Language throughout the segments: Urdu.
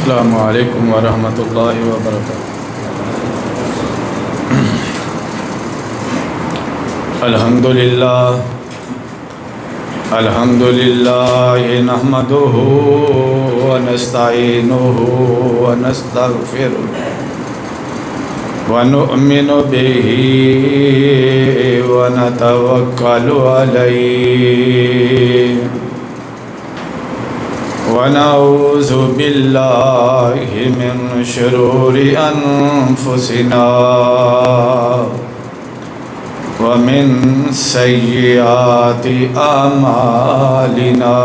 السلام علیکم ورحمۃ اللہ وبرکاتہ۔ الحمد للہ نحمدہ ونستعینہ ونستغفرہ ونؤمن بہ ونتوکل علیہ ونعوذ باللہ من شرور انفسنا ومن سیئات اعمالنا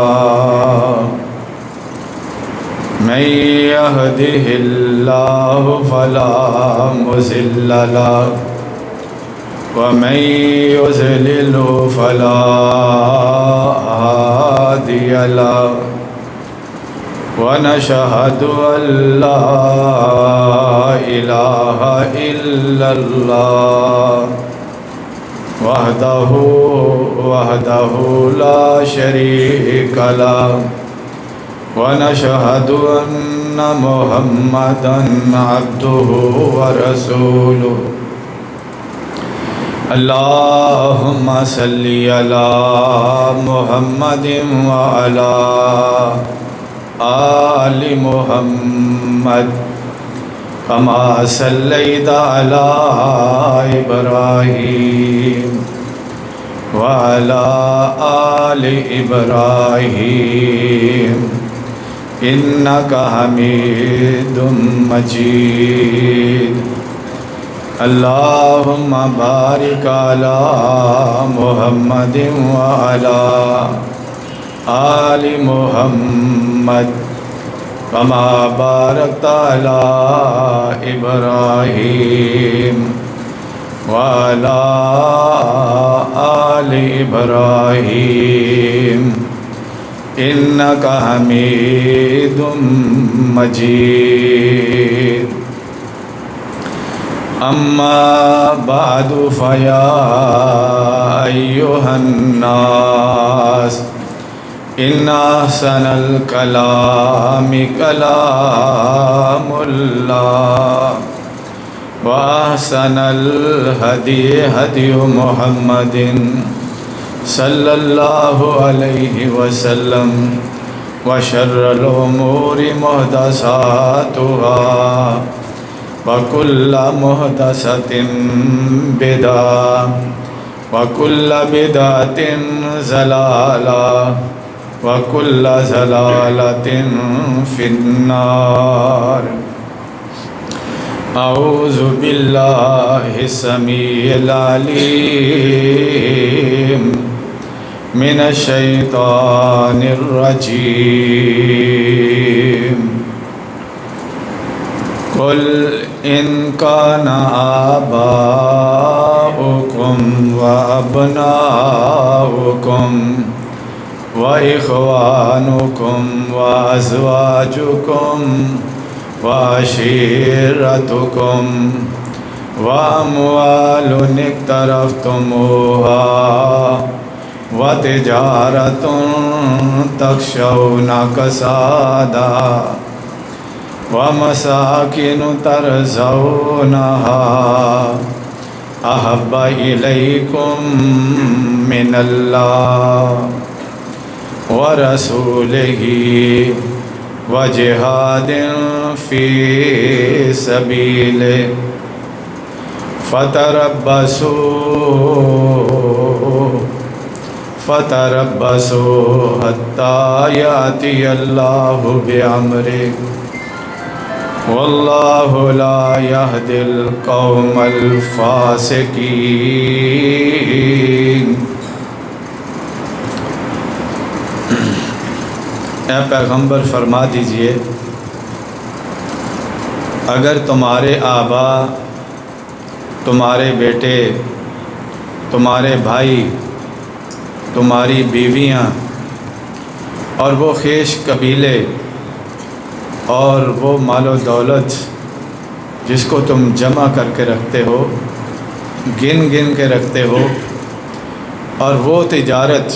من یہدہ اللہ فلا مضل لہ ومن یضلل فلا ہادی لہ ونشهد أن لا إله إلا الله وحده لا شريك له ونشهد أن محمدا عبده ورسوله اللهم صل على محمد وعلى آل محمد كما صليت على إبراهيم وعلى آل إبراهيم إنك حميد مجيد اللهم بارك على محمد وعلى آل محمد كما باركت على إبراهيم وعلى آل إبراهيم إنك حميد مجيد أما بعد فيا أيها الناس إن أحسن الكلام كلام الله وأحسن الهدي هدي محمد صلى الله عليه وسلم وشر الأمور محدثاتها وكل محدثة بدعة وكل بدعة ضلالة وكل ضلالة في النار أعوذ بالله السميع العليم من الشيطان الرجيم قل إن كان آباؤكم وأبناؤكم وإخوانكم وأزواجكم وعشيرتكم وأموال اقترفتموها وتجارة تخشون كسادها ومساكن ترضونها أحب إليكم من الله ورسوله وجهاد في سبيله فتربصوا حتى يأتي الله بأمره والله لا يهدي القوم الفاسقين۔ اے پیغمبر فرما دیجئے اگر تمہارے آبا، تمہارے بیٹے، تمہارے بھائی، تمہاری بیویاں اور وہ خیش قبیلے اور وہ مال و دولت جس کو تم جمع کر کے رکھتے ہو، گن کے رکھتے ہو، اور وہ تجارت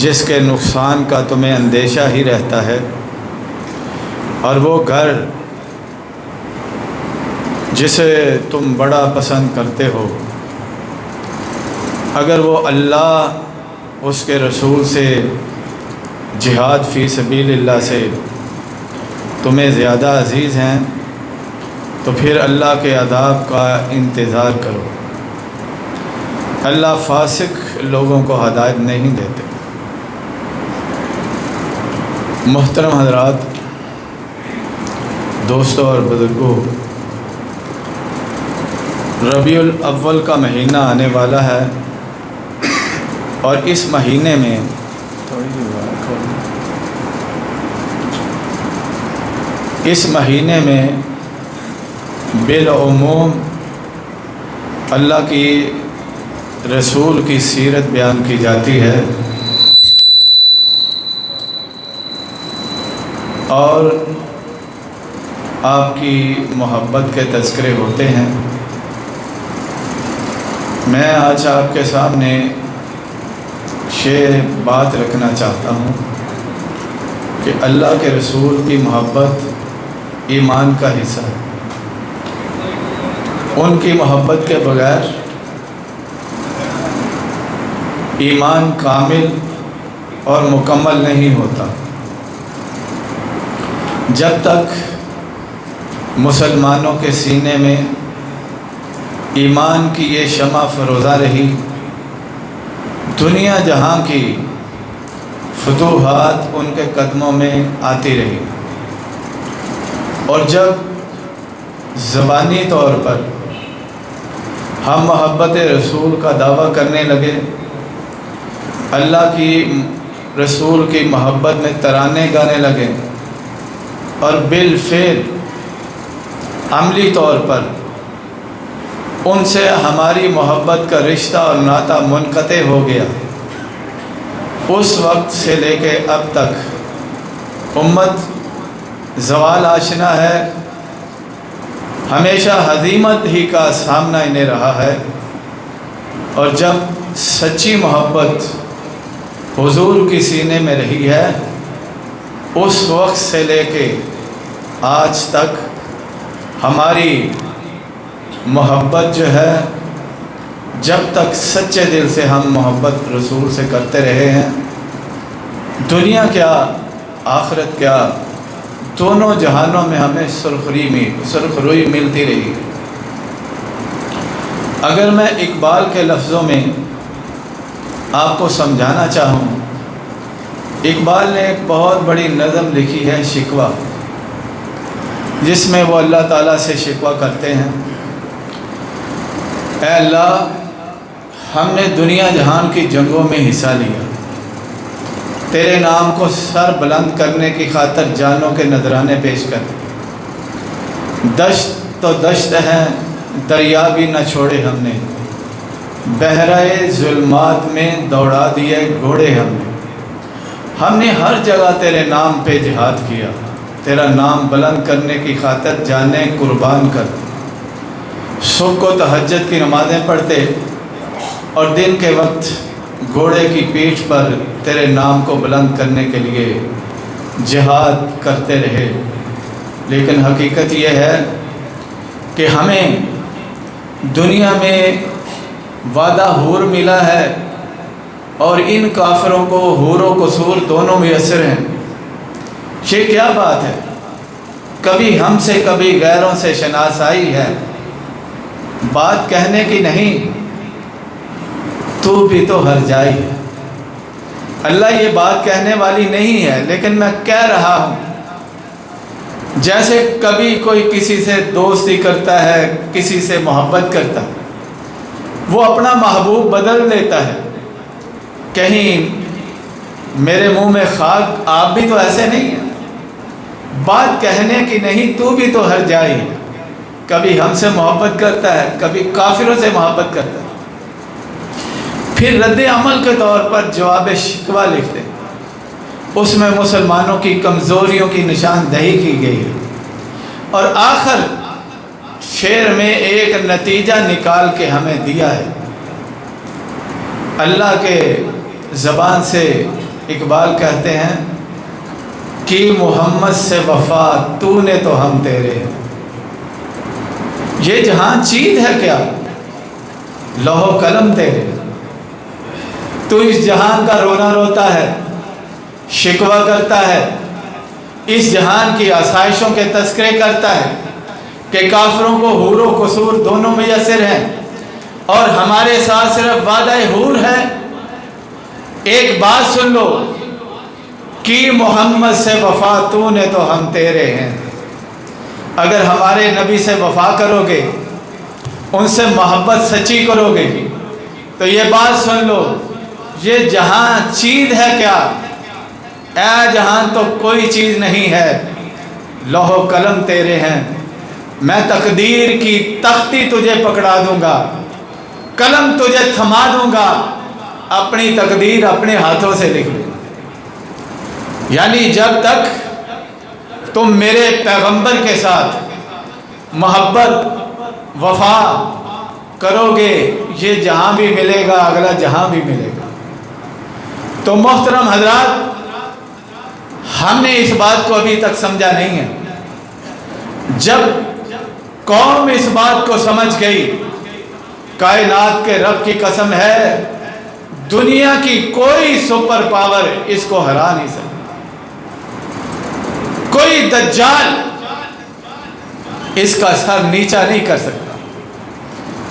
جس کے نقصان کا تمہیں اندیشہ ہی رہتا ہے، اور وہ گھر جسے تم بڑا پسند کرتے ہو، اگر وہ اللہ، اس کے رسول سے، جہاد فی سبیل اللہ سے تمہیں زیادہ عزیز ہیں، تو پھر اللہ کے عذاب کا انتظار کرو۔ اللہ فاسق لوگوں کو ہدایت نہیں دیتے۔ محترم حضرات، دوستوں اور بزرگوں، ربیع الاول کا مہینہ آنے والا ہے، اور اس مہینے میں بالعموم اللہ کی رسول کی سیرت بیان کی جاتی ہے، اور آپ کی محبت کے تذکرے ہوتے ہیں۔ میں آج آپ کے سامنے یہ بات رکھنا چاہتا ہوں کہ اللہ کے رسول کی محبت ایمان کا حصہ ہے۔ ان کی محبت کے بغیر ایمان کامل اور مکمل نہیں ہوتا۔ جب تک مسلمانوں کے سینے میں ایمان کی یہ شمع فروزہ رہی، دنیا جہاں کی فتوحات ان کے قدموں میں آتی رہی، اور جب زبانی طور پر ہم محبت رسول کا دعویٰ کرنے لگے، اللہ کی رسول کی محبت میں ترانے گانے لگے، اور بالفعل عملی طور پر ان سے ہماری محبت کا رشتہ اور ناطہ منقطع ہو گیا، اس وقت سے لے کے اب تک امت زوال آشنا ہے، ہمیشہ ہزیمت ہی کا سامنا انہیں رہا ہے۔ اور جب سچی محبت حضور کی سینے میں رہی ہے، اس وقت سے لے کے آج تک ہماری محبت جو ہے، جب تک سچے دل سے ہم محبت رسول سے کرتے رہے ہیں، دنیا کیا آخرت کیا، دونوں جہانوں میں ہمیں سرخروئی ملتی رہی۔ اگر میں اقبال کے لفظوں میں آپ کو سمجھانا چاہوں، اقبال نے ایک بہت بڑی نظم لکھی ہے، شکوہ، جس میں وہ اللہ تعالیٰ سے شکوہ کرتے ہیں، اے اللہ، ہم نے دنیا جہان کی جنگوں میں حصہ لیا، تیرے نام کو سر بلند کرنے کی خاطر جانوں کے نذرانے پیش کر، دشت تو دشت ہے، دریا بھی نہ چھوڑے ہم نے، بحرائے ظلمات میں دوڑا دیے گھوڑے ہم نے ہر جگہ تیرے نام پہ جہاد کیا، تیرا نام بلند کرنے کی خاطر جانیں قربان کر، صبح کو تہجد کی نمازیں پڑھتے، اور دن کے وقت گھوڑے کی پیٹھ پر تیرے نام کو بلند کرنے کے لیے جہاد کرتے رہے۔ لیکن حقیقت یہ ہے کہ ہمیں دنیا میں وعدہ حور ملا ہے، اور ان کافروں کو حور و قصور دونوں میسر ہیں۔ یہ کیا بات ہے؟ کبھی ہم سے کبھی غیروں سے شناسائی ہے، بات کہنے کی نہیں، تو بھی تو ہر جائی ہے۔ اللہ یہ بات کہنے والی نہیں ہے، لیکن میں کہہ رہا ہوں، جیسے کبھی کوئی کسی سے دوستی کرتا ہے، کسی سے محبت کرتا ہے، وہ اپنا محبوب بدل دیتا ہے۔ کہیں میرے منہ میں خاک، آپ بھی تو ایسے نہیں ہیں، بات کہنے کی نہیں، تو بھی تو ہر جائی ہے۔ کبھی ہم سے محبت کرتا ہے، کبھی کافروں سے محبت کرتا ہے۔ پھر رد عمل کے طور پر جواب شکوہ لکھتے، اس میں مسلمانوں کی کمزوریوں کی نشاندہی کی گئی ہے، اور آخر شعر میں ایک نتیجہ نکال کے ہمیں دیا ہے۔ اللہ کے زبان سے اقبال کہتے ہیں، کی محمد سے وفا تو نے تو ہم تیرے ہیں۔ یہ جہاں چیز ہے کیا، لوح قلم تیرے، تو اس جہان کا رونا روتا ہے، شکوہ کرتا ہے، اس جہان کی آسائشوں کے تذکرے کرتا ہے کہ کافروں کو حور و قصور دونوں میسر ہیں اور ہمارے ساتھ صرف وعدہ حور ہے۔ ایک بات سن لو، کہ محمد سے وفا تو نے تو ہم تیرے ہیں۔ اگر ہمارے نبی سے وفا کرو گے، ان سے محبت سچی کرو گے، تو یہ بات سن لو، یہ جہاں چیز ہے کیا، اے جہان تو کوئی چیز نہیں ہے، لوح و قلم تیرے ہیں۔ میں تقدیر کی تختی تجھے پکڑا دوں گا، قلم تجھے تھما دوں گا، اپنی تقدیر اپنے ہاتھوں سے لکھ لے۔ یعنی جب تک تم میرے پیغمبر کے ساتھ محبت وفا کرو گے، یہ جہاں بھی ملے گا، اگلا جہاں بھی ملے گا۔ تو محترم حضرات، ہم نے اس بات کو ابھی تک سمجھا نہیں ہے۔ جب قوم اس بات کو سمجھ گئی، کائنات کے رب کی قسم ہے، دنیا کی کوئی سپر پاور اس کو ہرا نہیں سکتی، کوئی دجال اس کا سر نیچا نہیں کر سکتا،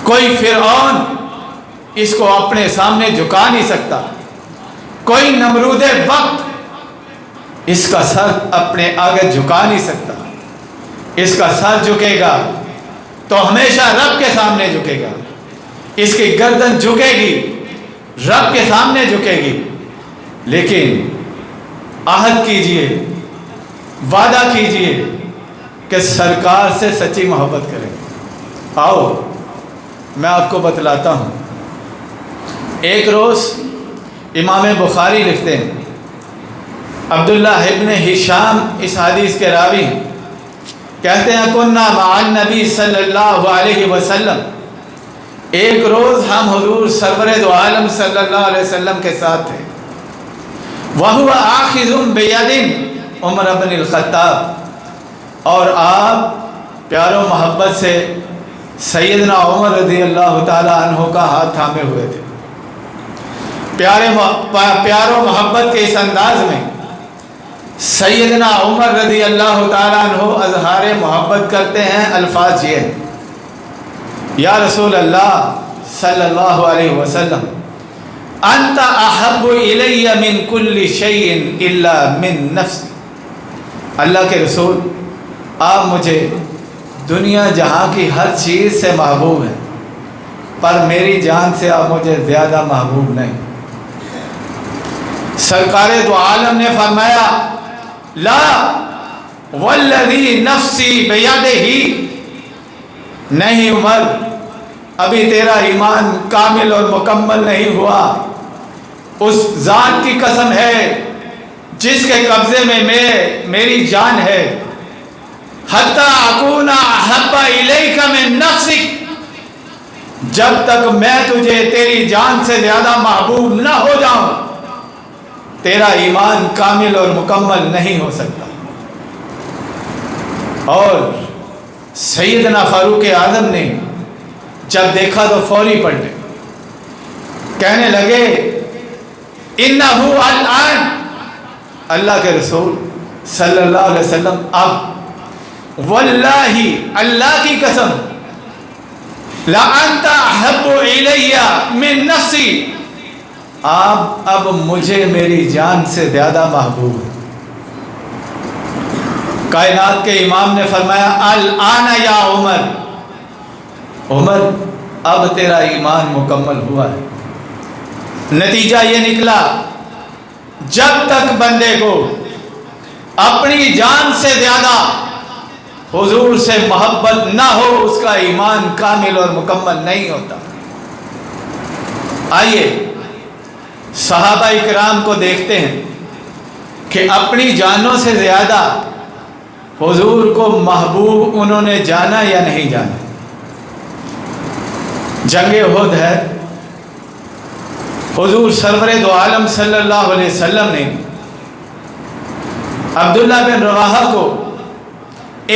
کوئی فرعون اس کو اپنے سامنے جھکا نہیں سکتا، کوئی نمرود وقت اس کا سر اپنے آگے جھکا نہیں سکتا۔ اس کا سر جھکے گا تو ہمیشہ رب کے سامنے جھکے گا، اس کی گردن جھکے گی، رب کے سامنے جھکے گی۔ لیکن عہد کیجئے، وعدہ کیجئے کہ سرکار سے سچی محبت کریں۔ آؤ میں آپ کو بتلاتا ہوں۔ ایک روز امام بخاری لکھتے ہیں، عبداللہ ابن ہشام اس حدیث کے راوی ہیں، کہتے ہیں کننا مع النبی صلی اللہ علیہ وسلم، ایک روز ہم حضور سرور دو عالم صلی اللہ علیہ وسلم کے ساتھ تھے، وَهُوَ آخذ بِيَدٍ عمر بن الخطاب، اور آپ پیار و محبت سے سیدنا عمر رضی اللہ تعالی عنہ کا ہاتھ تھامے ہوئے تھے۔ پیار و محبت کے اس انداز میں سیدنا عمر رضی اللہ تعالیٰ عنہ اظہار محبت کرتے ہیں، الفاظ یہ ہیں، یا رسول اللہ صلی اللہ علیہ وسلم، انت احب الی من کل شیء الا من نفسی، اللہ کے رسول آپ مجھے دنیا جہاں کی ہر چیز سے محبوب ہیں، پر میری جان سے آپ مجھے زیادہ محبوب نہیں۔ سرکار دو عالم نے فرمایا لا والذی نفسی بیدہ، نہیں عمر، ابھی تیرا ایمان کامل اور مکمل نہیں ہوا، اس ذات کی قسم ہے جس کے قبضے میں میری جان ہے، حتی اکون احب الیک من نفسک، جب تک میں تجھے تیری جان سے زیادہ محبوب نہ ہو جاؤں، تیرا ایمان کامل اور مکمل نہیں ہو سکتا۔ اور سیدنا فاروق اعظم نے جب دیکھا تو فوری پلٹے، کہنے لگے انہو الآن، اللہ کے رسول صلی اللہ علیہ وسلم اب واللہ، اللہ کی قسم، لَأَنْتَ أَحَبُّ إِلَيَّ مِن نَفْسِي، آپ اب مجھے میری جان سے زیادہ محبوب ہیں۔ کائنات کے امام نے فرمایا الآن یا عمر، عمر اب تیرا ایمان مکمل ہوا ہے۔ نتیجہ یہ نکلا، جب تک بندے کو اپنی جان سے زیادہ حضور سے محبت نہ ہو، اس کا ایمان کامل اور مکمل نہیں ہوتا۔ آئیے صحابہ اکرام کو دیکھتے ہیں کہ اپنی جانوں سے زیادہ حضور کو محبوب انہوں نے جانا یا نہیں جانا۔ جنگ احد ہے، حضور سرور دو عالم صلی اللہ علیہ وسلم نے عبداللہ بن رواحہ کو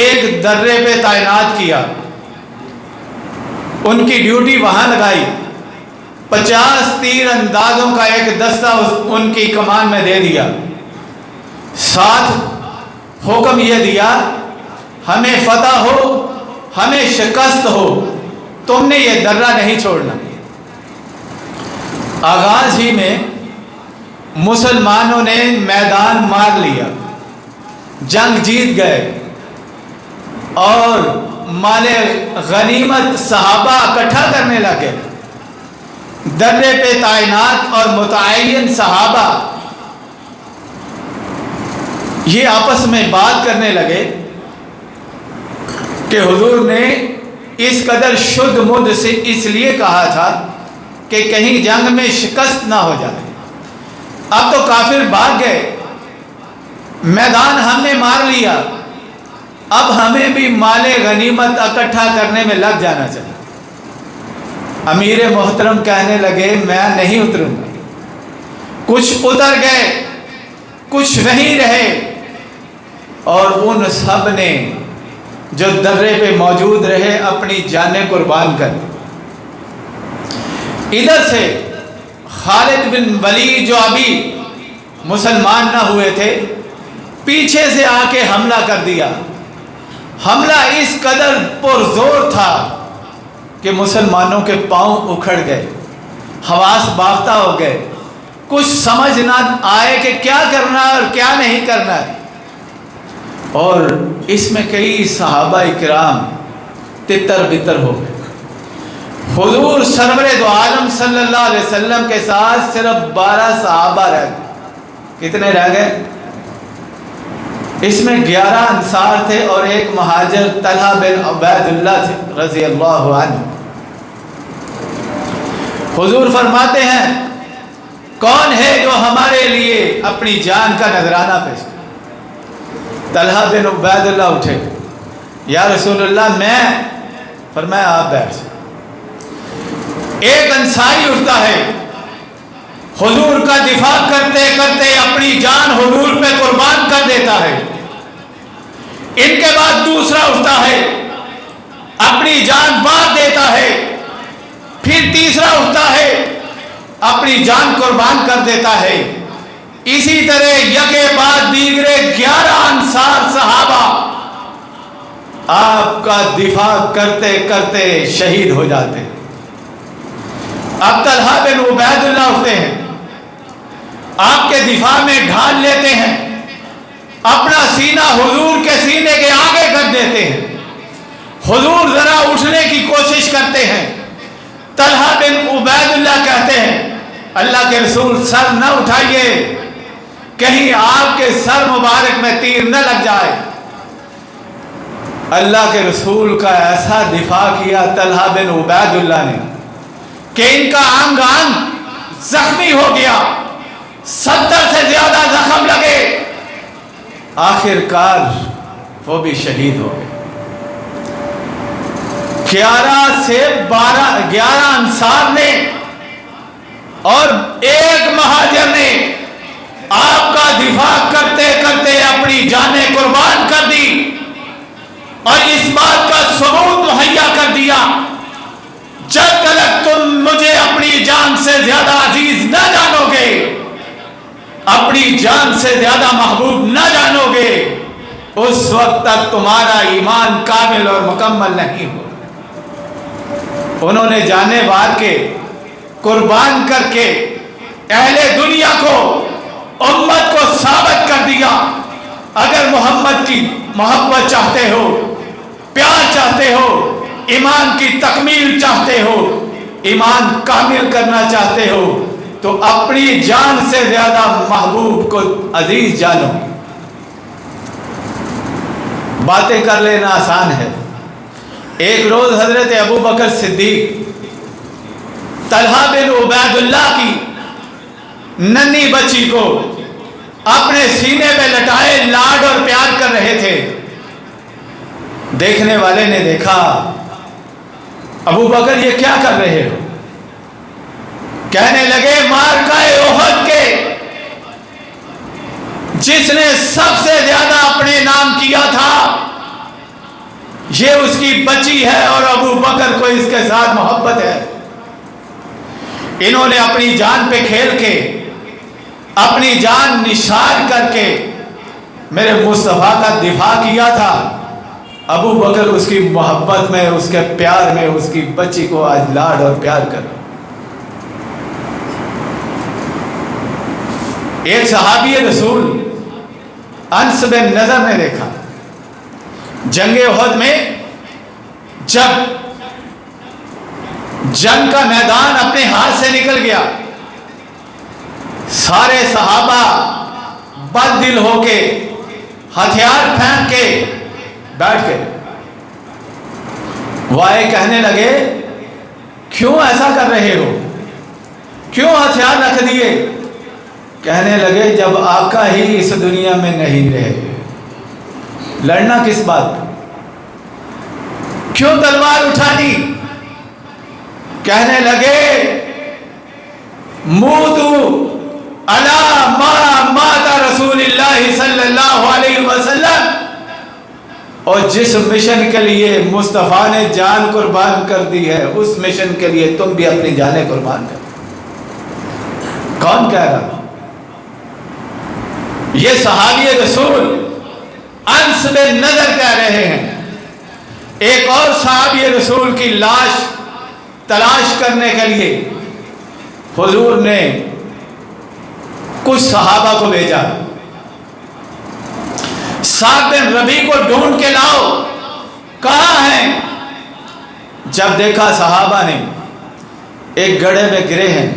ایک درے پہ تعینات کیا، ان کی ڈیوٹی وہاں لگائی، 50 تیر اندازوں کا ایک دستہ ان کی کمان میں دے دیا، ساتھ حکم یہ دیا ہمیں فتح ہو ہمیں شکست ہو تم نے یہ درہ نہیں چھوڑنا۔ آغاز ہی میں مسلمانوں نے میدان مار لیا، جنگ جیت گئے اور مال غنیمت صحابہ اکٹھا کرنے لگے۔ درے پہ تعینات اور متعین صحابہ یہ آپس میں بات کرنے لگے کہ حضور نے اس قدر شد مد سے اس لیے کہا تھا کہ کہیں جنگ میں شکست نہ ہو جائے، اب تو کافر بھاگ گئے، میدان ہم نے مار لیا، اب ہمیں بھی مال غنیمت اکٹھا کرنے میں لگ جانا چاہیے۔ امیر محترم کہنے لگے میں نہیں اتروں گا، کچھ اتر گئے کچھ وہیں رہے، اور ان سب نے جو درے پہ موجود رہے اپنی جانیں قربان کر دی۔ ادھر سے خالد بن ولید جو ابھی مسلمان نہ ہوئے تھے پیچھے سے آ کے حملہ کر دیا۔ حملہ اس قدر پرزور تھا کہ مسلمانوں کے پاؤں اکھڑ گئے، حواس باختہ ہو گئے، کچھ سمجھ نہ آئے کہ کیا کرنا اور کیا نہیں کرنا ہے، اور اس میں کئی صحابہ اکرام تتر بتر ہو گئے۔ حضور سرور دو عالم صلی اللہ علیہ وسلم کے ساتھ صرف 12 صحابہ رہ گئے۔ کتنے رہ گئے؟ اس میں 11 انصار تھے اور ایک مہاجر طلحہ بن عبید اللہ تھے رضی اللہ عنہ۔ حضور فرماتے ہیں کون ہے جو ہمارے لیے اپنی جان کا نذرانہ پیش کرے؟ طلحہ بن عبید اللہ اٹھے، یا رسول اللہ میں۔ فرمایا آپ بیٹھ جائیں۔ ایک انصاری اٹھتا ہے، حضور کا دفاع کرتے کرتے اپنی جان حضور پہ قربان کر دیتا ہے۔ ان کے بعد دوسرا اٹھتا ہے، اپنی جان مار دیتا ہے۔ پھر تیسرا اٹھتا ہے، اپنی جان قربان کر دیتا ہے۔ اسی طرح یکے بعد دیگرے 11 انصار صحابہ آپ کا دفاع کرتے کرتے شہید ہو جاتے۔ اب طلحہ بن عبید اللہ اٹھتے ہیں، آپ کے دفاع میں ڈھال لیتے ہیں، اپنا سینہ حضور کے سینے کے آگے کر دیتے ہیں۔ حضور ذرا اٹھنے کی کوشش کرتے ہیں، طلحہ بن عبید اللہ کہتے ہیں اللہ کے رسول سر نہ اٹھائیے، کہیں آپ کے سر مبارک میں تیر نہ لگ جائے۔ اللہ کے رسول کا ایسا دفاع کیا طلحہ بن عبید اللہ نے کہ ان کا انگ انگ زخمی ہو گیا، 70 سے زیادہ زخم لگے، آخر کار وہ بھی شہید ہو گئے۔ 11 انصار نے اور ایک مہاجر نے آپ کا دفاع کرتے کرتے اپنی جانیں قربان کر دی، اور اس بات کا ثبوت مہیا کر دیا جب تک تم مجھے اپنی جان سے زیادہ عزیز نہ جانو گے، اپنی جان سے زیادہ محبوب نہ جانو گے، اس وقت تک تمہارا ایمان کامل اور مکمل نہیں ہوگا۔ انہوں نے جانیں وار کے قربان کر کے اہل دنیا کو امت کو ثابت کر دیا اگر محمد کی محبت چاہتے ہو، پیار چاہتے ہو، ایمان کی تکمیل چاہتے ہو، ایمان کامل کرنا چاہتے ہو، تو اپنی جان سے زیادہ محبوب کو عزیز جانو۔ باتیں کر لینا آسان ہے۔ ایک روز حضرت ابو بکر صدیق طلحہ بن عبید اللہ کی ننھی بچی کو اپنے سینے پہ لٹائے لاڈ اور پیار کر رہے تھے۔ دیکھنے والے نے دیکھا ابو بکر یہ کیا کر رہے ہو؟ کہنے لگے مارکہ احد کے جس نے سب سے زیادہ اپنے نام کیا تھا یہ اس کی بچی ہے اور ابو بکر کو اس کے ساتھ محبت ہے. انہوں نے اپنی جان پہ کھیل کے اپنی جان نثار کر کے میرے مصطفیٰ کا دفاع کیا تھا. ابو بکر اس کی محبت میں اس کے پیار میں اس کی بچی کو آج لاڈ اور پیار کر. ایک صحابی رسول انس بن نضر نے دیکھا جنگ احد میں جب جنگ کا میدان اپنے ہاتھ سے نکل گیا سارے صحابہ بد دل ہو کے ہتھیار پھینک کے بیٹھ گئے. وہ آئے کہنے لگے کیوں ایسا کر رہے ہو, کیوں ہتھیار رکھ دیے؟ کہنے لگے جب آقا ہی اس دنیا میں نہیں رہے لڑنا کس بات, کیوں تلوار اٹھانی؟ کہنے لگے موتو علی ما مات رسول اللہ صلی اللہ علیہ وسلم, اور جس مشن کے لیے مصطفیٰ نے جان قربان کر دی ہے اس مشن کے لیے تم بھی اپنی جانیں قربان کر. کون کہہ رہا؟ یہ صحابی رسول انس بن نضر کہہ رہے ہیں. ایک اور صحابی رسول کی لاش تلاش کرنے کے لیے حضور نے کچھ صحابہ کو بھیجا, سعد بن ربیع کو ڈھونڈ کے لاؤ, کہاں ہیں؟ جب دیکھا صحابہ نے ایک گڑھے میں گرے ہیں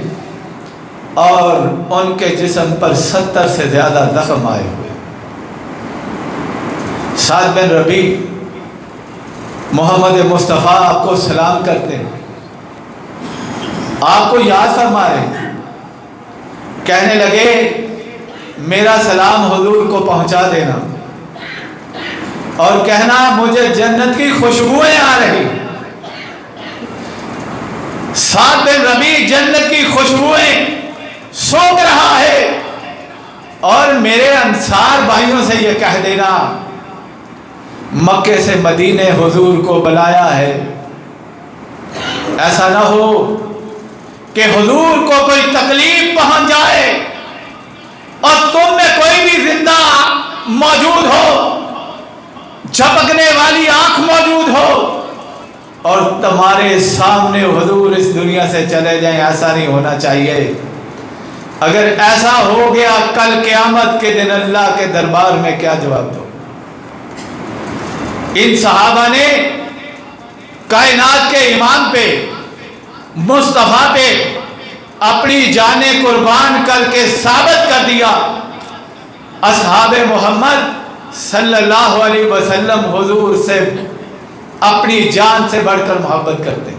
اور ان کے جسم پر 70 سے زیادہ زخم آئے ہوئے. سعد بن ربیع محمد مصطفیٰ آپ کو سلام کرتے ہیں, آپ کو یاد فرما رہے ہیں. کہنے لگے میرا سلام حضور کو پہنچا دینا اور کہنا مجھے جنت کی خوشبوئیں آ رہی. سعد بن ربیع جنت کی خوشبوئیں سونگ رہا ہے اور میرے انصار بھائیوں سے یہ کہہ دینا مکے سے مدینے حضور کو بلایا ہے, ایسا نہ ہو کہ حضور کو کوئی تکلیف پہنچ جائے اور تم میں کوئی بھی زندہ موجود ہو, جھپکنے والی آنکھ موجود ہو اور تمہارے سامنے حضور اس دنیا سے چلے جائیں. ایسا نہیں ہونا چاہیے. اگر ایسا ہو گیا کل قیامت کے دن اللہ کے دربار میں کیا جواب دو؟ ان صحابہ نے کائنات کے امام پہ مصطفیٰ پہ اپنی جانیں قربان کر کے ثابت کر دیا اصحاب محمد صلی اللہ علیہ وسلم حضور سے اپنی جان سے بڑھ کر محبت کرتے.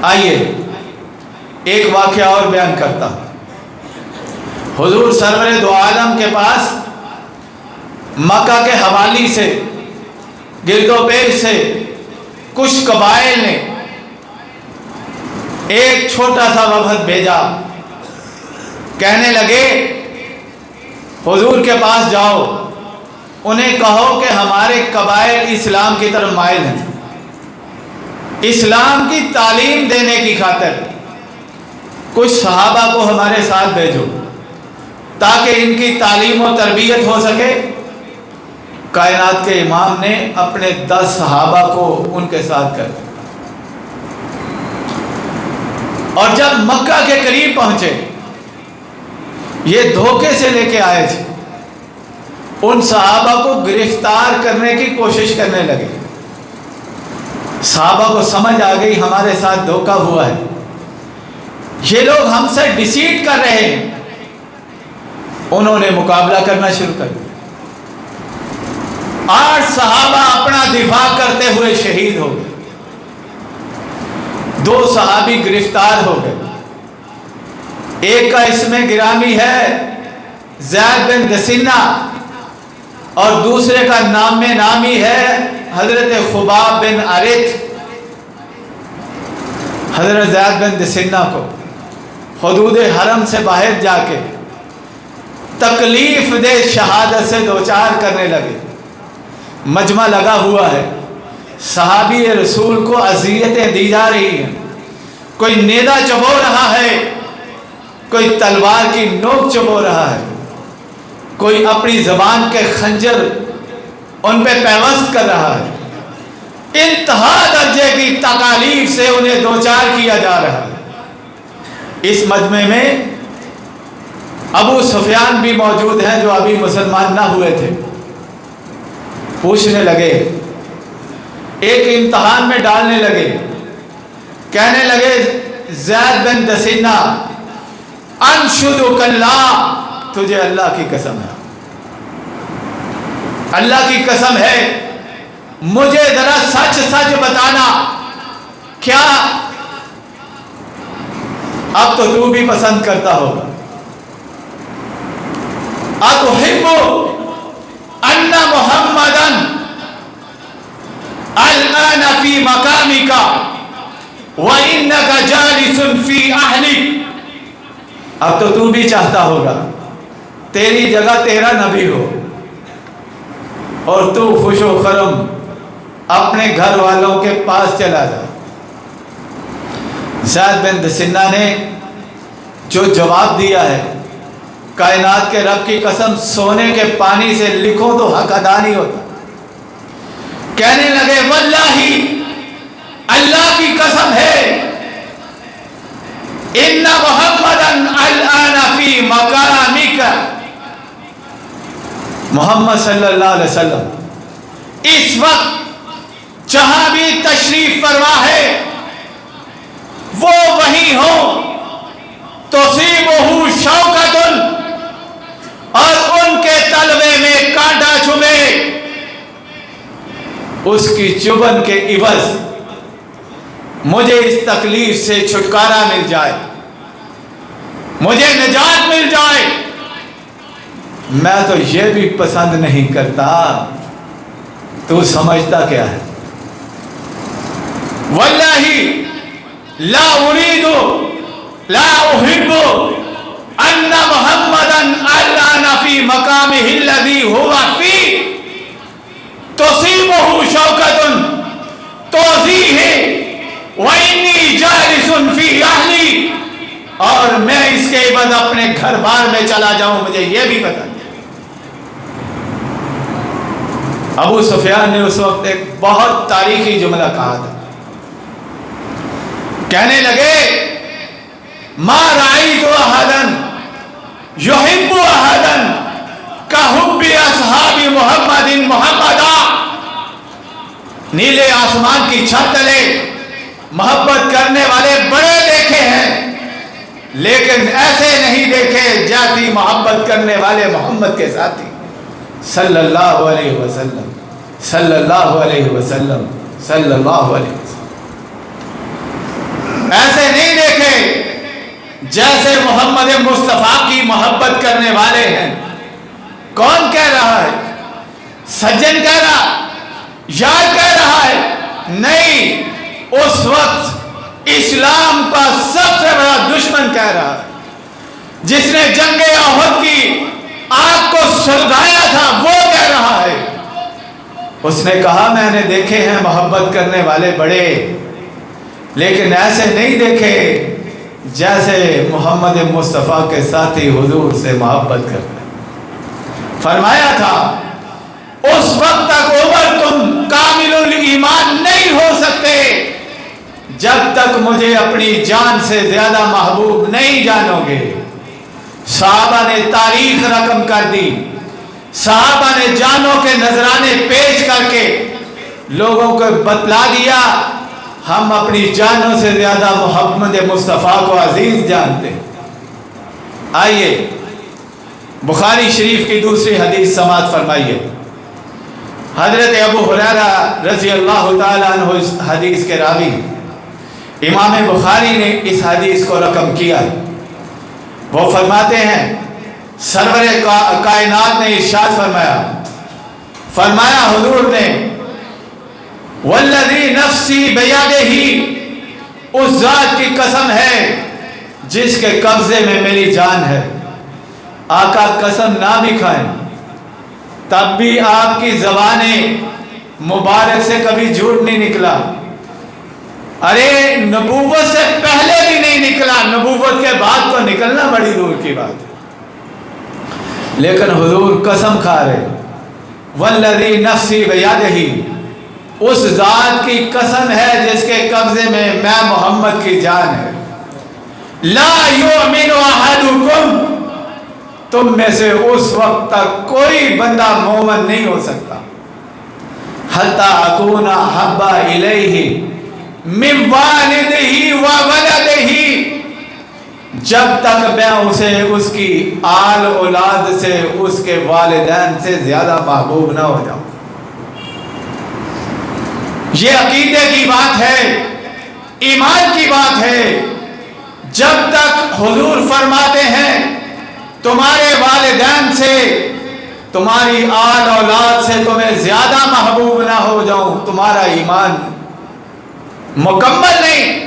آئیے ایک واقعہ اور بیان کرتا ہوں. حضور سرور دو عالم کے پاس مکہ کے حوالی سے گرد و پیش سے کچھ قبائل نے ایک چھوٹا سا وفد بھیجا. کہنے لگے حضور کے پاس جاؤ, انہیں کہو کہ ہمارے قبائل اسلام کی طرف مائل ہیں, اسلام کی تعلیم دینے کی خاطر کچھ صحابہ کو ہمارے ساتھ بھیجو تاکہ ان کی تعلیم و تربیت ہو سکے. کائنات کے امام نے اپنے 10 صحابہ کو ان کے ساتھ کر دیا اور جب مکہ کے قریب پہنچے یہ دھوکے سے لے کے آئے تھے, ان صحابہ کو گرفتار کرنے کی کوشش کرنے لگے. صحابہ کو سمجھ آ گئی ہمارے ساتھ دھوکہ ہوا ہے, یہ لوگ ہم سے ڈیسیٹ کر رہے ہیں. انہوں نے مقابلہ کرنا شروع کر دیا. 8 صحابہ اپنا دفاع کرتے ہوئے شہید ہو گئے, 2 صحابی گرفتار ہو گئے. ایک کا اسم گرامی ہے زید بن دسینہ اور دوسرے کا نام نامی ہے حضرت خباب بن ارت. حضرت زید بن دسینہ کو حدود حرم سے باہر جا کے تکلیف دے شہادت سے دوچار کرنے لگے. مجمع لگا ہوا ہے، صحابی رسول کو اذیتیں دی جا رہی ہیں، کوئی نیزہ چبو رہا ہے، کوئی تلوار کی نوک چبو رہا ہے، کوئی اپنی زبان کے خنجر ان پہ پیوست کر رہا ہے. انتہا درجے کی تکالیف سے انہیں دوچار کیا جا رہا ہے. اس مجمع میں ابو سفیان بھی موجود ہیں جو ابھی مسلمان نہ ہوئے تھے. پوچھنے لگے، ایک امتحان میں ڈالنے لگے، کہنے لگے زید بن دسینہ انشدک اللہ، تجھے اللہ کی قسم ہے، اللہ کی قسم ہے، مجھے ذرا سچ سچ بتانا، کیا اب تو بھی پسند کرتا ہوگا، اتحب ان محمدا الان فی مقامک وانک جالس فی اہلک، اب تو بھی چاہتا ہوگا تیری جگہ تیرا نبی ہو اور تو خوش و خرم اپنے گھر والوں کے پاس چلا جا. زید بن دسنہ نے جو جواب دیا ہے، کائنات کے رب کی قسم، سونے کے پانی سے لکھو تو حق ادا نہیں ہوتا. کہنے لگے واللہ، اللہ کی قسم ہے، ان محمدا الان فی مقامک، محمد صلی اللہ علیہ وسلم اس وقت جہاں بھی تشریف فرما ہے وہ وہیں ہو، تصیبہ شوکۃ، اور ان کے تلوے میں کانٹا چبھے، اس کی چبھن کے عوض مجھے اس تکلیف سے چھٹکارا مل جائے، مجھے نجات مل جائے. میں تو یہ بھی پسند نہیں کرتا، تو سمجھتا کیا ہے؟ واللہ لا اريد لا احب ان محمدا الان في مقامه الذي هو فيه تصيبه شوكة تؤذيه واني جالس في اهلي، اور میں اس کے بعد اپنے گھر بار میں چلا جاؤں، مجھے یہ بھی بتا. ابو سفیان نے اس وقت ایک بہت تاریخی جملہ کہا تھا. کہنے لگے ما رأیت احدا یحب احدا کحب اصحاب محمد محمدا، نیلے آسمان کی چھت تلے محبت کرنے والے بڑے دیکھے ہیں، لیکن ایسے نہیں دیکھے جاتی محبت کرنے والے محمد کے ساتھی صلی اللہ علیہ وسلم، صلی اللہ علیہ وسلم، صلی اللہ علیہ وسلم. ایسے نہیں دیکھے جیسے محمد مصطفیٰ کی محبت کرنے والے ہیں. کون کہہ رہا ہے؟ سجن کہہ رہا، یار کہہ رہا ہے؟ نہیں، اس وقت اسلام کا سب سے بڑا دشمن کہہ رہا ہے، جس نے جنگ احد کی آگ کو سلگایا تھا، وہ کہہ رہا ہے. اس نے کہا میں نے دیکھے ہیں محبت کرنے والے بڑے، لیکن ایسے نہیں دیکھے جیسے محمد مصطفیٰ کے ساتھی حضور سے محبت کرتے. فرمایا تھا اس وقت تک عمر تم کامل الایمان نہیں ہو سکتے جب تک مجھے اپنی جان سے زیادہ محبوب نہیں جانو گے. صحابہ نے تاریخ رقم کر دی، صحابہ نے جانوں کے نذرانے پیش کر کے لوگوں کو بتلا دیا ہم اپنی جانوں سے زیادہ محمد مصطفیٰ کو عزیز جانتے. آئیے بخاری شریف کی دوسری حدیث سماعت فرمائیے. حضرت ابو ہریرہ رضی اللہ تعالیٰ عنہ اس حدیث کے راوی، امام بخاری نے اس حدیث کو رقم کیا. وہ فرماتے ہیں سرور کائنات نے ارشاد فرمایا حضور نے والذی نفسی بیدہ، اس ذات کی قسم ہے جس کے قبضے میں میری جان ہے، آقا قسم نہ بھی کھائیں تب بھی آپ کی زبان مبارک سے کبھی جھوٹ نہیں نکلا. ارے نبوت سے پہلے بھی نہیں نکلا، نبوت کے بعد تو نکلنا بڑی دور کی بات ہے. لیکن حضور قسم کھا رہے، والذی نفسی بیدہ، اس ذات کی قسم ہے جس کے قبضے میں محمد کی جان ہے. لا یؤمن احدکم، تم میں سے اس وقت تک کوئی بندہ مومن نہیں ہو سکتا، حتی اکون احب الیہ من والدہ و ولدہ، جب تک میں اسے اس کی آل اولاد سے، اس کے والدین سے زیادہ محبوب نہ ہو جاؤں. یہ عقیدے کی بات ہے، ایمان کی بات ہے. جب تک حضور فرماتے ہیں تمہارے والدین سے، تمہاری آل اولاد سے تمہیں زیادہ محبوب نہ ہو جاؤں، تمہارا ایمان مکمل نہیں.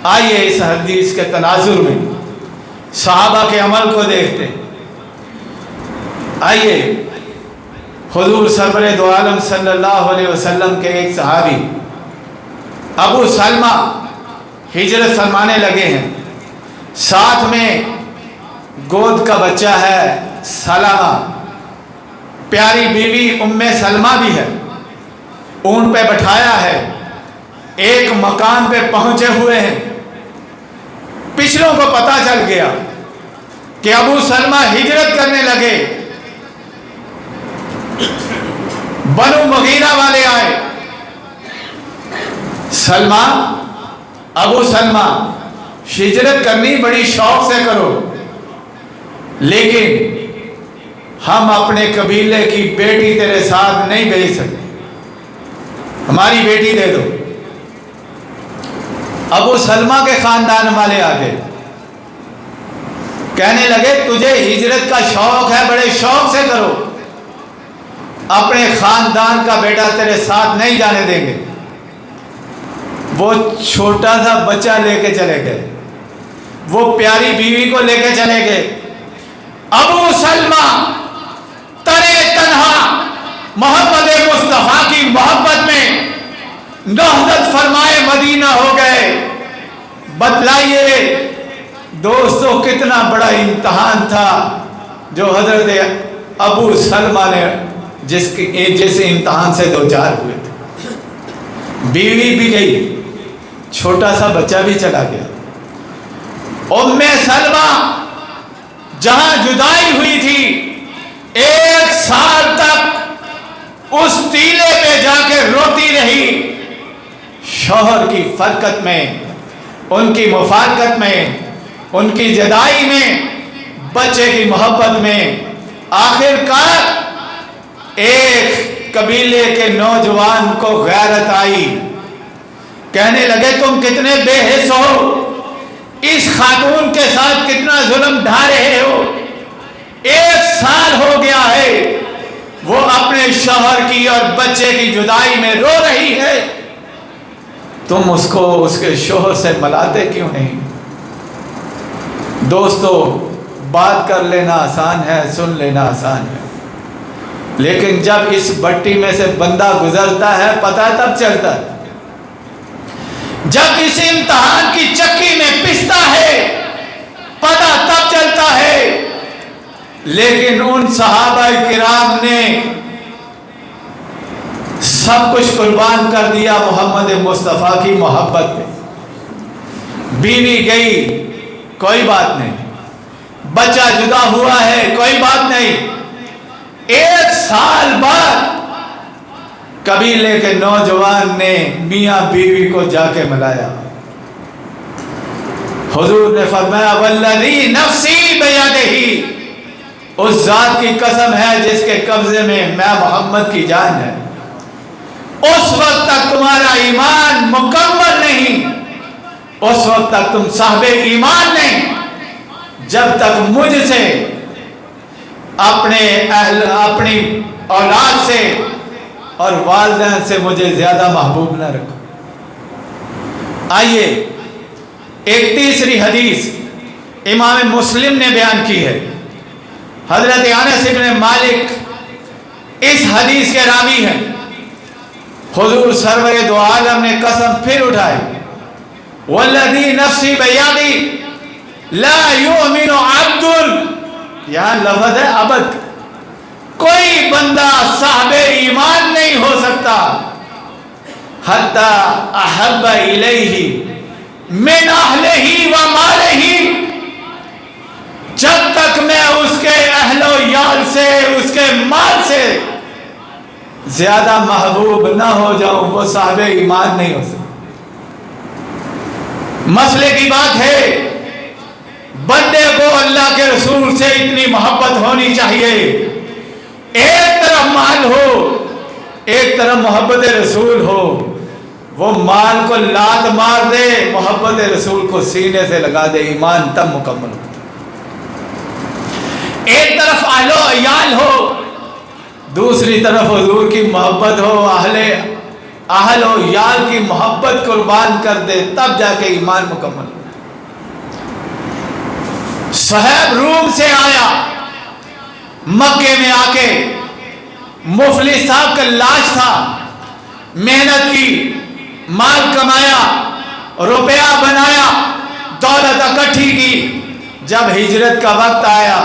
آئیے اس حدیث کے تناظر میں صحابہ کے عمل کو دیکھتے. آئیے حضور سرور دو عالم صلی اللہ علیہ وسلم کے ایک صحابی ابو سلمہ ہجرت فرمانے لگے ہیں، ساتھ میں گود کا بچہ ہے سلمہ، پیاری بیوی ام سلمہ بھی ہے، اونٹ پہ بٹھایا ہے، ایک مکان پہ پہنچے ہوئے ہیں. پچھلوں کو پتا چل گیا کہ ابو سلمہ ہجرت کرنے لگے. بنو مغیرہ والے آئے، سلمہ، ابو سلمہ ہجرت کرنی بڑی شوق سے کرو، لیکن ہم اپنے قبیلے کی بیٹی تیرے ساتھ نہیں بھیج سکتے، ہماری بیٹی دے دو. ابو سلمہ کے خاندان والے آگے کہنے لگے تجھے ہجرت کا شوق ہے، بڑے شوق سے کرو، اپنے خاندان کا بیٹا تیرے ساتھ نہیں جانے دیں گے. وہ چھوٹا سا بچہ لے کے چلے گئے، وہ پیاری بیوی کو لے کے چلے گئے. ابو سلمہ ترے تنہا محمد مصطفیٰ کی محبت میں نہضت فرمائے مدینہ ہو گئے. بتلائیے دوستو کتنا بڑا امتحان تھا جو حضرت ابو سلمہ نے جس امتحان سے دوچار ہوئے تھے. بیوی بھی گئی، چھوٹا سا بچہ بھی چلا گیا. ام سلمہ جہاں جدائی ہوئی تھی 1 سال تک اس ٹیلے پہ جا کے روتی رہی. شوہر کی فرقت میں، ان کی مفارقت میں، ان کی جدائی میں، بچے کی محبت میں، آخر کار ایک قبیلے کے نوجوان کو غیرت آئی. کہنے لگے تم کتنے بے حس ہو، اس خاتون کے ساتھ کتنا ظلم ڈھا رہے ہو. 1 سال ہو گیا ہے وہ اپنے شوہر کی اور بچے کی جدائی میں رو رہی ہے، تم اس کو اس کے شوہر سے ملاتے کیوں نہیں؟ دوستو بات کر لینا آسان ہے، سن لینا آسان ہے، لیکن جب اس بٹی میں سے بندہ گزرتا ہے پتہ تب چلتا ہے. جب اس امتحان کی چکی میں پستا ہے پتہ تب چلتا ہے. لیکن ان صحابہ کرام نے سب کچھ قربان کر دیا محمد مصطفیٰ کی محبت میں. بیوی گئی کوئی بات نہیں، بچہ جدا ہوا ہے کوئی بات نہیں. 1 سال بعد قبیلے کے نوجوان نے میاں بیوی کو جا کے ملایا. حضور نے فرمایا والذی نفسی بیدہ، اس ذات کی قسم ہے جس کے قبضے میں محمد کی جان ہے، اس وقت تک تمہارا ایمان مکمل نہیں، اس وقت تک تم صاحب ایمان نہیں جب تک مجھ سے، اپنی اولاد سے اور والدین سے مجھے زیادہ محبوب نہ رکھو. آئیے ایک تیسری حدیث امام مسلم نے بیان کی ہے. حضرت انس بن مالک اس حدیث کے راوی ہیں. حضور سرور دو عالم نے قسم پھر اٹھائی، والذی نفسی بیدی لا یؤمن عبد، یہاں لفظ ہے عبد، کوئی بندہ صاحب ایمان نہیں ہو سکتا حتی احب الیہ من اہلہ و مالہ، جب تک میں اس کے اہل و یال سے، اس کے مال سے زیادہ محبوب نہ ہو جاؤں، وہ صاحب ایمان نہیں ہو سکتا. مسئلے کی بات ہے، بندے کو اللہ کے رسول سے اتنی محبت ہونی چاہیے. ایک طرف مال ہو، ایک طرف محبت رسول ہو، وہ مال کو لات مار دے، محبت رسول کو سینے سے لگا دے، ایمان تب مکمل ہو. ایک طرف اہل و عیال ہو، دوسری طرف حضور کی محبت ہو، اہل و عیال کی محبت قربان کر دے، تب جا کے ایمان مکمل ہو. صہیب روم سے آیا، مکے میں آ کے مفلس صاحب کا لاش تھا، محنت کی، مال کمایا، روپیہ بنایا، دولت اکٹھی کی. جب ہجرت کا وقت آیا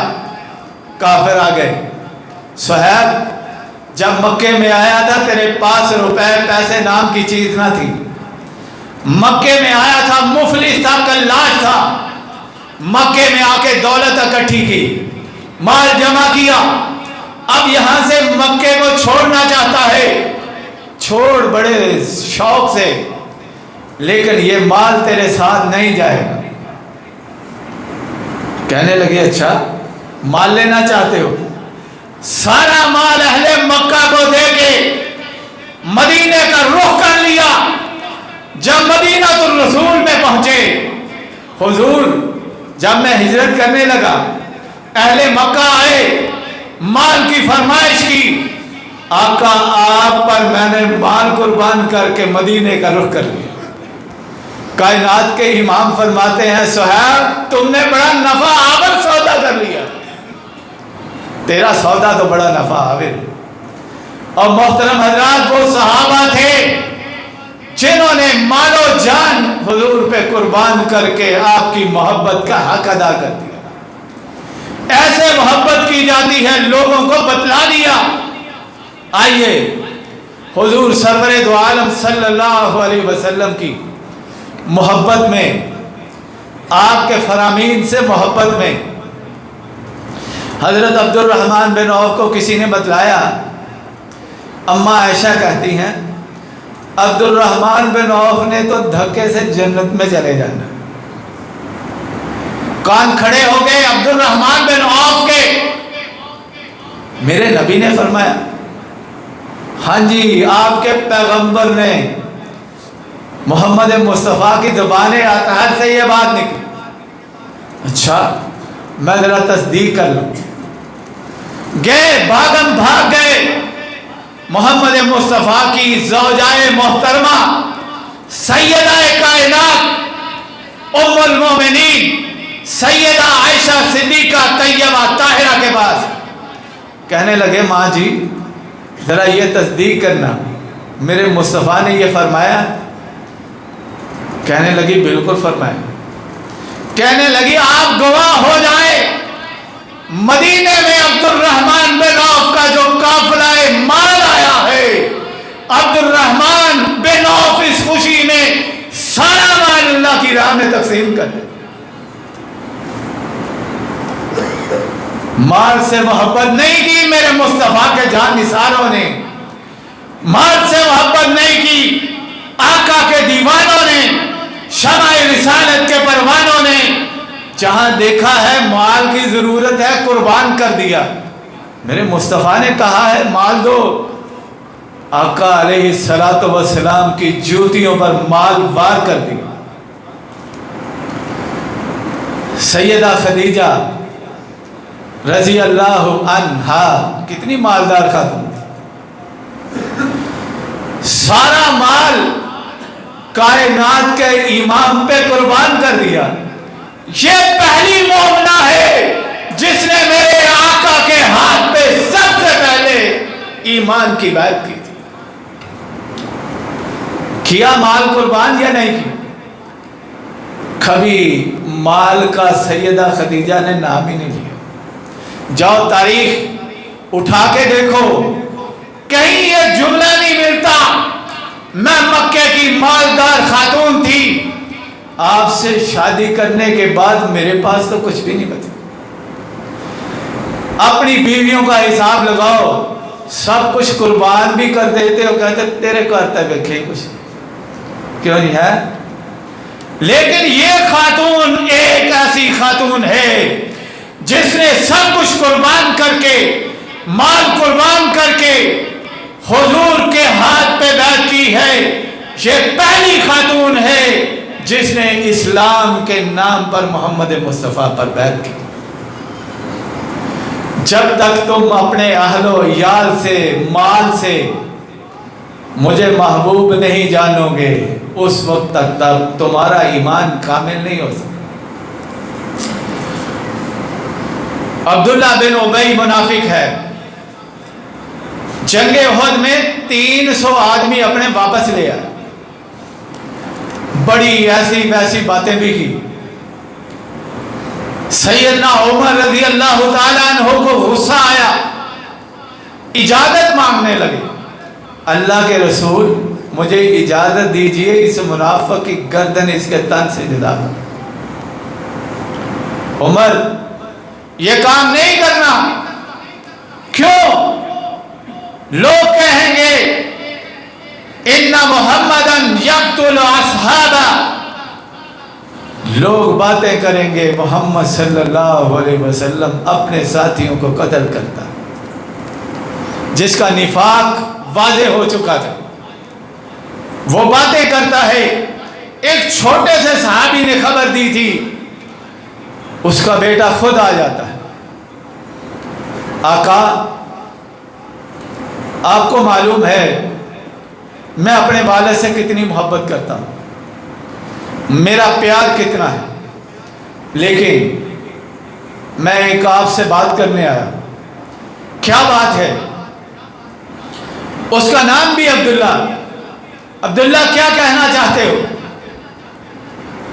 کافر آ گئے. صہیب جب مکے میں آیا تھا تیرے پاس روپے پیسے نام کی چیز نہ تھی. مکے میں آیا تھا، مفلس صاحب کا لاش تھا، مکے میں آ کے دولت اکٹھی کی، مال جمع کیا. اب یہاں سے مکے کو چھوڑنا چاہتا ہے، چھوڑ بڑے شوق سے، لیکن یہ مال تیرے ساتھ نہیں جائے گا. کہنے لگے اچھا مال لینا چاہتے ہو؟ سارا مال اہل مکہ کو دے کے مدینے کا رخ کر لیا. جب مدینہ الرسول میں پہنچے، حضور جب میں ہجرت کرنے لگا، اہل مکہ آئے، مال کی فرمائش کی، آقا آپ پر میں نے مال قربان کر کے مدینے کا رخ کر لیا. کائنات کے امام فرماتے ہیں صہیب تم نے بڑا نفع آور سودا کر لیا، تیرا سودا تو بڑا نفع آور. اور محترم حضرات، وہ صحابہ تھے جنہوں نے مال و جان حضور پہ قربان کر کے آپ کی محبت کا حق ادا کر دیا. ایسے محبت کی جاتی ہے، لوگوں کو بتلا دیا. آئیے حضور سرور دو عالم صلی اللہ علیہ وسلم کی محبت میں، آپ کے فرامین سے محبت میں، حضرت عبد الرحمن بن عوف کو کسی نے بتلایا. اماں عائشہ کہتی ہیں عبد الرحمن بن عوف نے تو دھکے سے جنت میں چلے جانا. کان کھڑے ہو گئے عبد الرحمن بن عوف کے. میرے نبی نے فرمایا ہاں جی، آپ کے پیغمبر نے، محمد مصطفیٰ کی زبان اطہر سے یہ بات نکلی. اچھا میں ذرا تصدیق کر لوں. گئے، بھاگم بھاگ گئے، محمد مصطفیٰ کی زوجائے محترمہ سیدہ کائنات ام المومنین سیدہ عائشہ صدیقہ طیبہ طاہرہ کے پاس. کہنے لگے ماں جی ذرا یہ تصدیق کرنا، میرے مصطفیٰ نے یہ فرمایا؟ کہنے لگی بالکل فرمایا. کہنے لگی آپ گواہ ہو جائیں، مدینے میں عبد الرحمن بن عوف کا جو قافلہ مال آیا ہے، عبد الرحمن بن عوف اس خوشی میں سارا مال اللہ کی راہ میں تقسیم کر دے. مال سے محبت نہیں کی میرے مصطفیٰ کے جان نثاروں نے، مال سے محبت نہیں کی آقا کے دیوانوں نے، شمع رسالت کے پروانوں نے. جہاں دیکھا ہے مال کی ضرورت ہے قربان کر دیا. میرے مصطفیٰ نے کہا ہے مال دو، آقا علیہ الصلوۃ والسلام کی جوتیوں پر مال وار کر دیا. سیدہ خدیجہ رضی اللہ عنہا کتنی مالدار خاتون تھی، سارا مال کائنات کے امام پہ قربان کر دیا. یہ پہلی مومنہ ہے جس نے میرے آقا ایمان کی بیعت کی تھی. کیا مال قربان یا نہیں کیا؟ کبھی مال کا سیدہ خدیجہ نے نام ہی نہیں لیا. جاؤ تاریخ اٹھا کے دیکھو، کہیں یہ جملہ نہیں ملتا میں مکے کی مالدار خاتون تھی، آپ سے شادی کرنے کے بعد میرے پاس تو کچھ بھی نہیں بچا. اپنی بیویوں کا حساب لگاؤ، سب کچھ قربان بھی کر دیتے ہو، کہتے تیرے کو آتا ہے کہیں کچھ کیوں نہیں ہے. لیکن یہ خاتون ایک ایسی خاتون ہے جس نے سب کچھ قربان کر کے، مال قربان کر کے حضور کے ہاتھ پہ بیعت کی ہے. یہ پہلی خاتون ہے جس نے اسلام کے نام پر محمد مصطفیٰ پر بیعت کی. جب تک تم اپنے اہل و عیال سے، مال سے مجھے محبوب نہیں جانو گے، اس وقت تک تمہارا ایمان کامل نہیں ہو سکتا. عبداللہ بن ابی منافق ہے. جنگ احد میں 300 آدمی اپنے واپس لے آئے، بڑی ایسی ویسی باتیں بھی کی. سیدنا عمر رضی اللہ تعالیٰ عنہ کو غصہ آیا، اجازت مانگنے لگے. اللہ کے رسول مجھے اجازت دیجئے اس منافق کی گردن اس کے تن سے جدا کر. عمر یہ کام نہیں کرنا. کیوں؟ لوگ کہیں گے ان محمدن یقتل اصحابہ، لوگ باتیں کریں گے محمد صلی اللہ علیہ وسلم اپنے ساتھیوں کو قتل کرتا، جس کا نفاق واضح ہو چکا تھا. وہ باتیں کرتا ہے. ایک چھوٹے سے صحابی نے خبر دی تھی، اس کا بیٹا خود آ جاتا ہے. آقا آپ کو معلوم ہے میں اپنے والد سے کتنی محبت کرتا ہوں، میرا پیار کتنا ہے، لیکن میں ایک آپ سے بات کرنے آیا. کیا بات ہے؟ اس کا نام بھی عبداللہ. عبداللہ کیا کہنا چاہتے ہو؟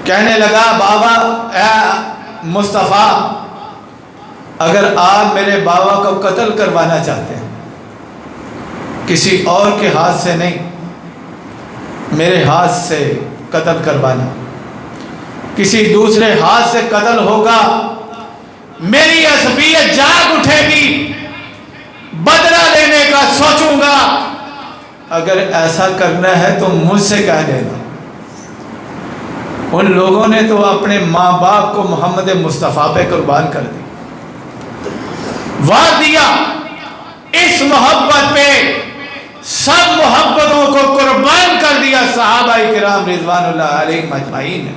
کہنے لگا بابا اے مصطفیٰ، اگر آپ میرے بابا کو قتل کروانا چاہتے ہیں، کسی اور کے ہاتھ سے نہیں، میرے ہاتھ سے قتل کروانا. کسی دوسرے ہاتھ سے قتل ہوگا، میری عصبیت جاگ اٹھے گی، بدلہ لینے کا سوچوں گا. اگر ایسا کرنا ہے تو مجھ سے کہہ دینا. ان لوگوں نے تو اپنے ماں باپ کو محمد مصطفیٰ پہ قربان کر دی، وار دیا. اس محبت پہ سب محبتوں کو قربان کر دیا صحابہ کرام رضوان اللہ علیہم اجمعین.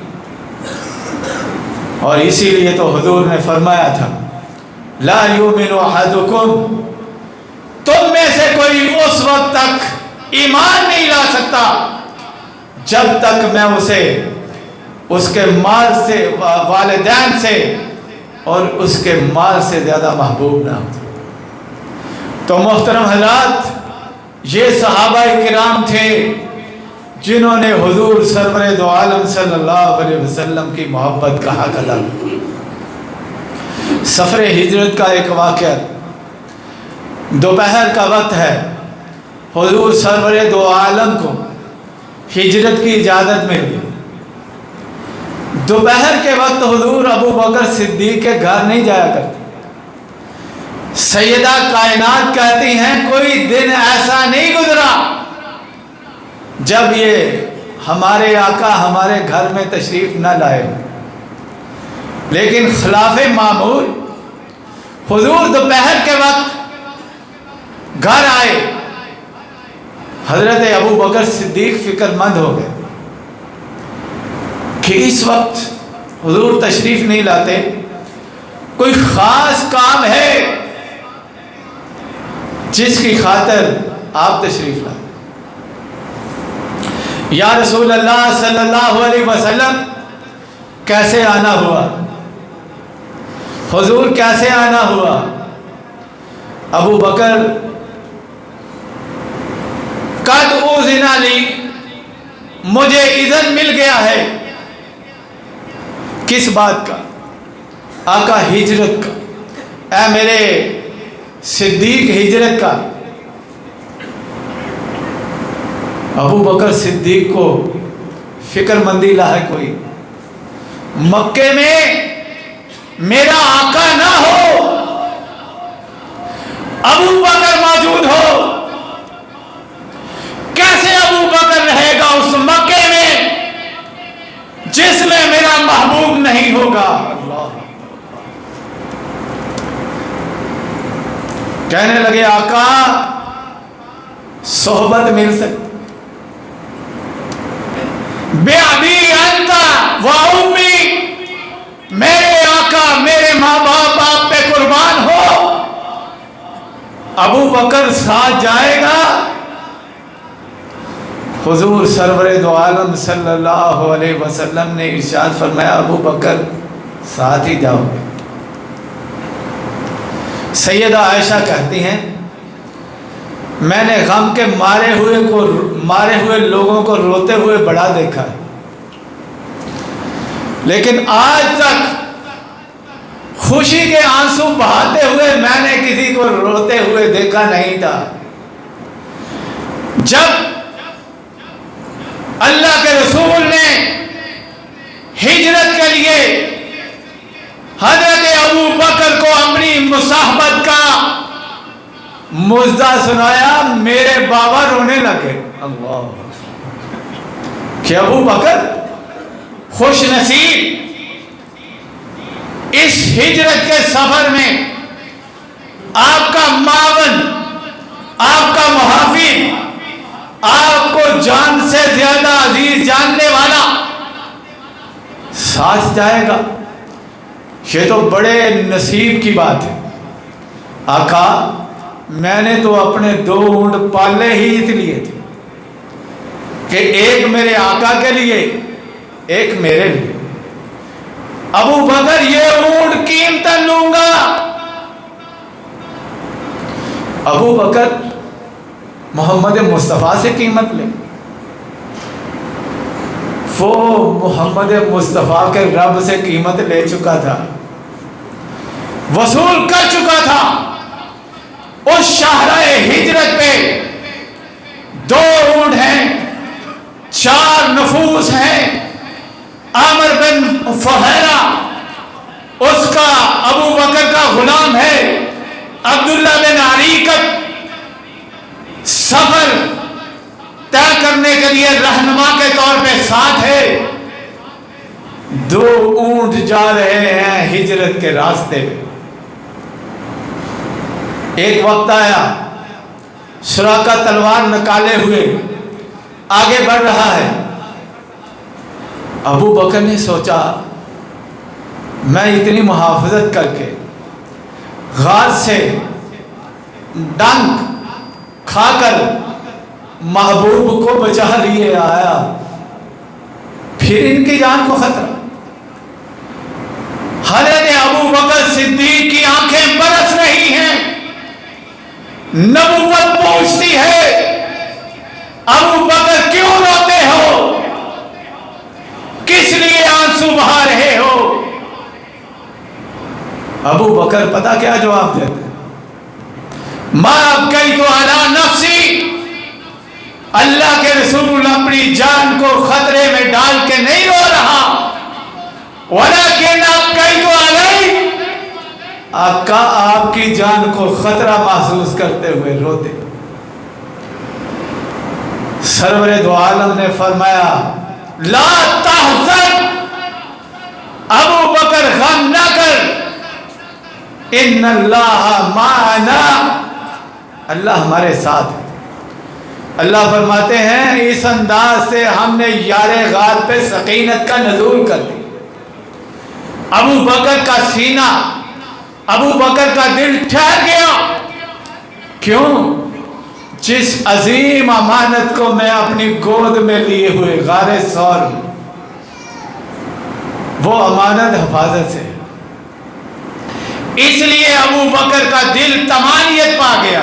اور اسی لیے تو حضور نے فرمایا تھا لا یؤمن احدکم، تم میں سے کوئی اس وقت تک ایمان نہیں لا سکتا جب تک میں اسے اس کے مال سے، والدین سے اور اس کے مال سے زیادہ محبوب نہ ہو. تو محترم حضرات، یہ صحابہ کرام تھے جنہوں نے حضور سرور دو عالم صلی اللہ علیہ وسلم کی محبت کا حق ادا کیا. سفر ہجرت کا ایک واقعہ، دوپہر کا وقت ہے، حضور سرور دو عالم کو ہجرت کی اجازت مل گئی. دوپہر کے وقت حضور ابو بکر صدیق کے گھر نہیں جایا کرتے. سیدہ کائنات کہتی ہیں کوئی دن ایسا نہیں گزرا جب یہ ہمارے آقا ہمارے گھر میں تشریف نہ لائے. لیکن خلاف معمول حضور دوپہر کے وقت گھر آئے. حضرت ابو بکر صدیق فکر مند ہو گئے کہ اس وقت حضور تشریف نہیں لاتے، کوئی خاص کام ہے جس کی خاطر آپ تشریف لائے. یا رسول اللہ صلی اللہ علیہ وسلم کیسے آنا ہوا؟ حضور کیسے آنا ہوا؟ ابو بکر قد اذن لی، مجھے اذن مل گیا ہے کس بات کا؟ آقا ہجرت کا، اے میرے صدیق ہجرت کا۔ ابو بکر صدیق کو فکر مندی لاحق ہوئی، مکے میں میرا آقا نہ ہو، ابو بکر موجود ہو، کیسے ابو بکر رہے گا اس مکے میں جس میں میرا محبوب نہیں ہوگا؟ اللہ کہنے لگے آقا صحبت مل سکتی، بے ابی انت و امی، میرے آقا میرے ماں باپ آپ پہ قربان ہو، ابو بکر ساتھ جائے گا؟ حضور سرور دو عالم صلی اللہ علیہ وسلم نے ارشاد فرمایا ابو بکر ساتھ ہی جاؤ گے۔ سیدہ عائشہ کہتی ہیں میں نے غم کے مارے ہوئے لوگوں کو روتے ہوئے بڑا دیکھا ہے، لیکن آج تک خوشی کے آنسو بہاتے ہوئے میں نے کسی کو روتے ہوئے دیکھا نہیں تھا۔ جب اللہ کے رسول نے ہجرت کے لیے حضرت ابو بکر کو اپنی مصاحبت کا مژدہ سنایا، میرے بابا رونے لگے۔ اللہ کہ ابو بکر خوش نصیب اس ہجرت کے سفر میں آپ کا معاون، آپ کا محافظ، آپ کو جان سے زیادہ عزیز جاننے والا ساتھ جائے گا، یہ تو بڑے نصیب کی بات ہے۔ آقا میں نے تو اپنے 2 اونٹ پالے ہی اس لیے تھے کہ ایک میرے آقا کے لیے، ایک میرے لیے۔ ابو بکر یہ اونٹ قیمتاً لوں گا۔ ابو بکر محمد مصطفیٰ سے قیمت لے، وہ محمد مصطفیٰ کے رب سے قیمت لے چکا تھا، وصول کر چکا تھا۔ اس شاہراہ ہجرت پہ 2 اونٹ ہیں، 4 نفوس ہیں، عامر بن فہیرہ اس کا ابو بکر کا غلام ہے، عبداللہ بن عریقت سفر طے کرنے کے لیے رہنما کے طور پہ ساتھ ہے۔ 2 اونٹ جا رہے ہیں ہجرت کے راستے میں۔ ایک وقت آیا سراقہ تلوار نکالے ہوئے آگے بڑھ رہا ہے۔ ابو بکر نے سوچا میں اتنی محافظت کر کے غار سے ڈنک کھا کر محبوب کو بچا لیے آیا، پھر ان کی جان کو خطرہ۔ حضرت ابو بکر صدیق کی آنکھیں برس رہی ہیں، نبوت پوچھتی ہے ابو بکر کیوں روتے ہو، کس لیے آنسو بہا رہے ہو؟ ابو بکر پتہ کیا جواب دیتے ہیں؟ ما ابقیت علی نفسی، اللہ کے رسول اپنی جان کو خطرے میں ڈال کے نہیں رو رہا، ولیکن ابقیت علی، آقا آپ کی جان کو خطرہ محسوس کرتے ہوئے روتے۔ سرور دو عالم نے فرمایا لا تحزن، ابو بکر غم نہ کر، ان اللہ معنا، اللہ ہمارے ساتھ ہے۔ اللہ فرماتے ہیں اس انداز سے ہم نے یار غار پہ سکینت کا نزول کر دی۔ ابو بکر کا سینہ، ابو بکر کا دل ٹھہر گیا۔ کیوں؟ جس عظیم امانت کو میں اپنی گود میں لیے ہوئے غار ثور میں، وہ امانت حفاظت سے، اس لیے ابو بکر کا دل طمانیت پا گیا،